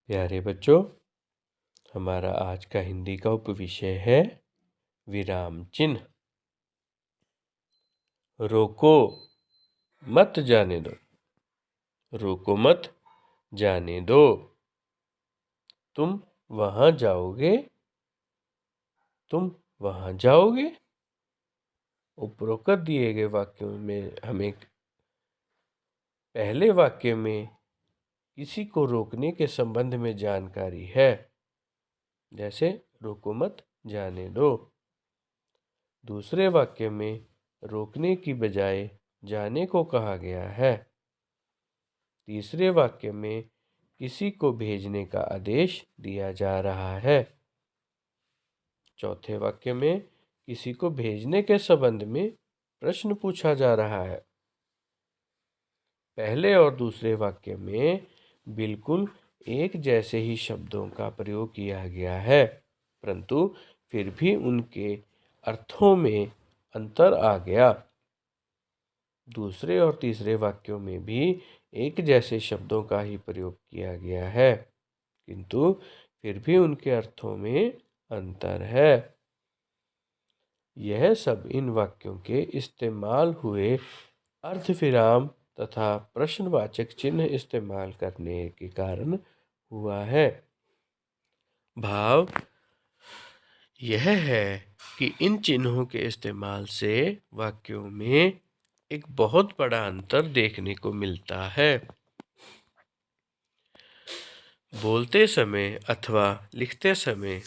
प्यारे बच्चों, हमारा आज का हिंदी का उपविषय है विराम चिन्ह। रोको मत जाने दो, रोको मत जाने दो। तुम वहां जाओगे, तुम वहां जाओगे। उपरोक्त दिए गए वाक्यों में हमें पहले वाक्य में किसी को रोकने के संबंध में जानकारी है, जैसे रोको मत जाने दो। दूसरे वाक्य में रोकने की बजाय जाने को कहा गया है। तीसरे वाक्य में किसी को भेजने का आदेश दिया जा रहा है। चौथे वाक्य में किसी को भेजने के संबंध में प्रश्न पूछा जा रहा है। पहले और दूसरे वाक्य में बिल्कुल एक जैसे ही शब्दों का प्रयोग किया गया है, परंतु फिर भी उनके अर्थों में अंतर आ गया। दूसरे और तीसरे वाक्यों में भी एक जैसे शब्दों का ही प्रयोग किया गया है, किंतु फिर भी उनके अर्थों में अंतर है। यह सब इन वाक्यों के इस्तेमाल हुए अर्धविराम तथा प्रश्नवाचक चिन्ह इस्तेमाल करने के कारण हुआ है। भाव यह है कि इन चिन्हों के इस्तेमाल से वाक्यों में एक बहुत बड़ा अंतर देखने को मिलता है। बोलते समय अथवा लिखते समय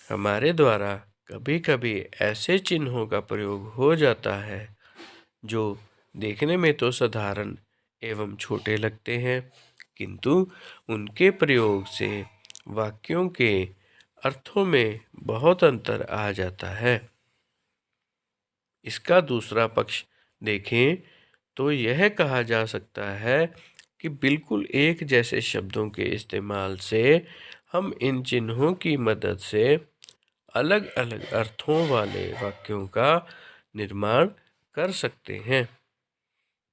हमारे द्वारा कभी कभी ऐसे चिन्हों का प्रयोग हो जाता है जो देखने में तो साधारण एवं छोटे लगते हैं, किंतु उनके प्रयोग से वाक्यों के अर्थों में बहुत अंतर आ जाता है। इसका दूसरा पक्ष देखें तो यह कहा जा सकता है कि बिल्कुल एक जैसे शब्दों के इस्तेमाल से हम इन चिन्हों की मदद से अलग अलग अर्थों वाले वाक्यों का निर्माण कर सकते हैं।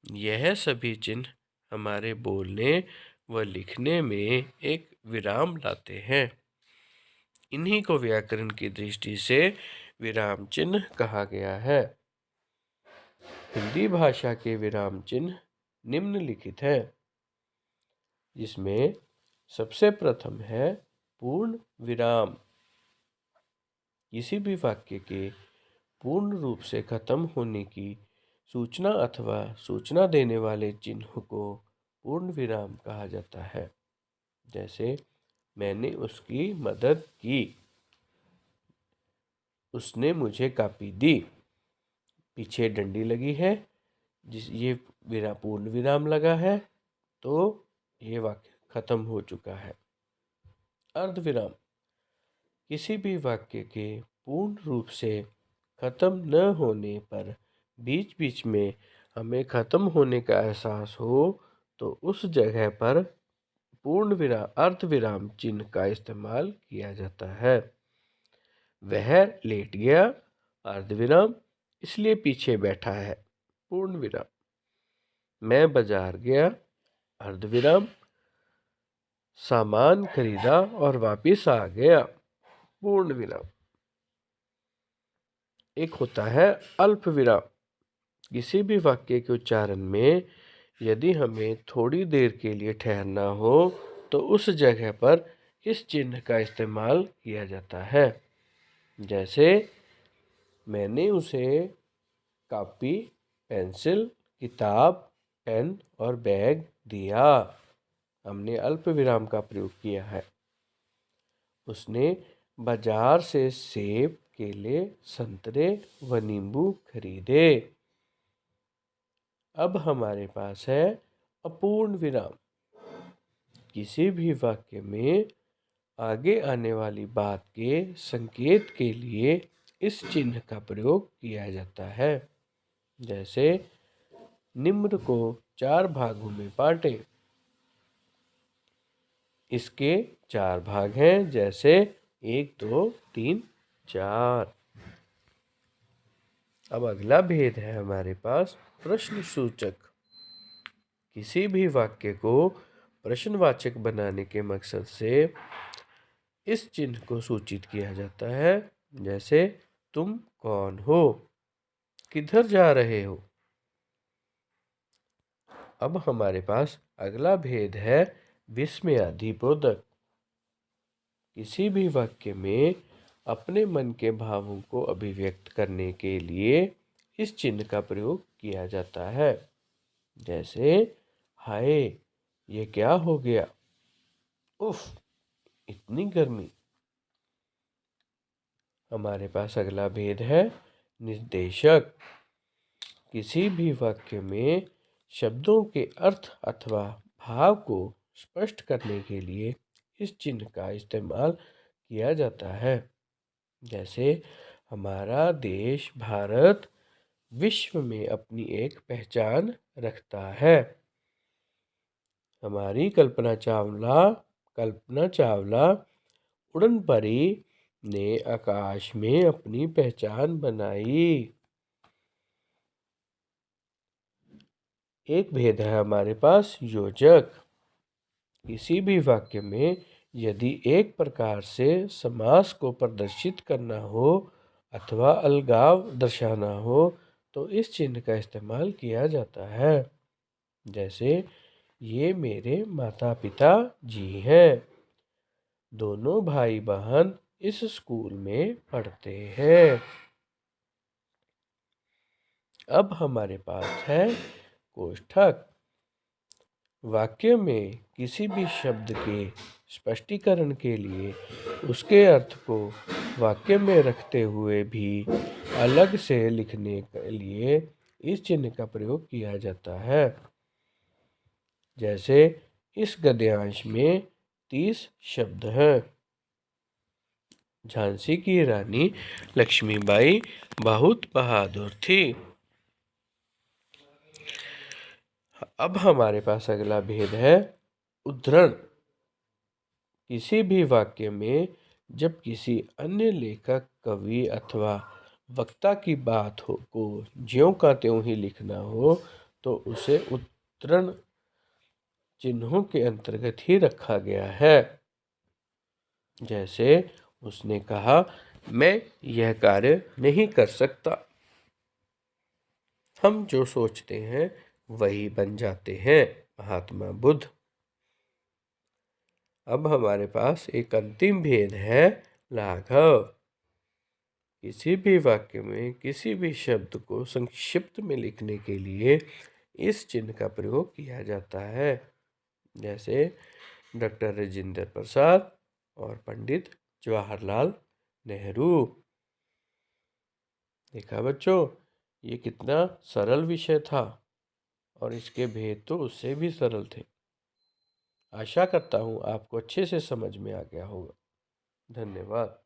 यह सभी चिन्ह हमारे बोलने व लिखने में एक विराम लाते हैं। इन्हीं को व्याकरण की दृष्टि से विराम चिन्ह कहा गया है। हिंदी भाषा के विराम चिन्ह निम्नलिखित है, जिसमें सबसे प्रथम है पूर्ण विराम। किसी भी वाक्य के पूर्ण रूप से खत्म होने की सूचना अथवा सूचना देने वाले चिन्ह को पूर्ण विराम कहा जाता है। जैसे मैंने उसकी मदद की, उसने मुझे कॉपी दी। पीछे डंडी लगी है, ये पूर्ण विराम लगा है, तो ये वाक्य खत्म हो चुका है। अर्धविराम किसी भी वाक्य के पूर्ण रूप से खत्म न होने पर बीच बीच में हमें खत्म होने का एहसास हो तो उस जगह पर पूर्ण विराम अर्धविराम चिन्ह का इस्तेमाल किया जाता है। वह लेट गया, अर्धविराम, इसलिए पीछे बैठा है, पूर्ण विराम। मैं बाजार गया, अर्धविराम, सामान खरीदा और वापस आ गया, पूर्ण विराम। एक होता है अल्प विराम। किसी भी वाक्य के उच्चारण में यदि हमें थोड़ी देर के लिए ठहरना हो तो उस जगह पर इस चिन्ह का इस्तेमाल किया जाता है। जैसे मैंने उसे कॉपी, पेंसिल, किताब, पेन और बैग दिया। हमने अल्प विराम का प्रयोग किया है। उसने बाजार से सेब, केले, संतरे व नींबू खरीदे। अब हमारे पास है अपूर्ण विराम। किसी भी वाक्य में आगे आने वाली बात के संकेत के लिए इस चिन्ह का प्रयोग किया जाता है। जैसे निम्न को 4 भागों में बांटे। इसके 4 भाग हैं, जैसे 1, 2, 3, 4। अब अगला भेद है हमारे पास प्रश्न सूचक। किसी भी वाक्य को प्रश्नवाचक बनाने के मकसद से इस चिन्ह को सूचित किया जाता है, जैसे तुम कौन हो, किधर जा रहे हो। अब हमारे पास अगला भेद है विस्मयादिबोधक। किसी भी वाक्य में अपने मन के भावों को अभिव्यक्त करने के लिए इस चिन्ह का प्रयोग किया जाता है, जैसे हाय ये क्या हो गया, उफ इतनी गर्मी। हमारे पास अगला भेद है निर्देशक। किसी भी वाक्य में शब्दों के अर्थ अथवा भाव को स्पष्ट करने के लिए इस चिन्ह का इस्तेमाल किया जाता है, जैसे हमारा देश भारत विश्व में अपनी एक पहचान रखता है। हमारी कल्पना चावला उड़न परी ने आकाश में अपनी पहचान बनाई। एक भेद है हमारे पास योजक। किसी भी वाक्य में यदि एक प्रकार से समास को प्रदर्शित करना हो अथवा अलगाव दर्शाना हो तो इस चिन्ह का इस्तेमाल किया जाता है, जैसे ये मेरे माता पिता जी हैं, दोनों भाई बहन इस स्कूल में पढ़ते हैं। अब हमारे पास है कोष्ठक। वाक्य में किसी भी शब्द के स्पष्टीकरण के लिए उसके अर्थ को वाक्य में रखते हुए भी अलग से लिखने के लिए इस चिन्ह का प्रयोग किया जाता है, जैसे इस गद्यांश में 30 शब्द हैं। झांसी की रानी लक्ष्मीबाई बहुत बहादुर थी। अब हमारे पास अगला भेद है उद्धरण। किसी भी वाक्य में जब किसी अन्य लेखक, कवि अथवा वक्ता की बात को ज्यों का त्यों ही लिखना हो तो उसे उद्धरण चिन्हों के अंतर्गत ही रखा गया है, जैसे उसने कहा मैं यह कार्य नहीं कर सकता। हम जो सोचते हैं वही बन जाते हैं, महात्मा बुद्ध। अब हमारे पास एक अंतिम भेद है लाघव। किसी भी वाक्य में किसी भी शब्द को संक्षिप्त में लिखने के लिए इस चिन्ह का प्रयोग किया जाता है, जैसे डॉक्टर राजेंद्र प्रसाद और पंडित जवाहरलाल नेहरू। देखा बच्चों, ये कितना सरल विषय था और इसके भेद तो उससे भी सरल थे। आशा करता हूँ आपको अच्छे से समझ में आ गया होगा। धन्यवाद।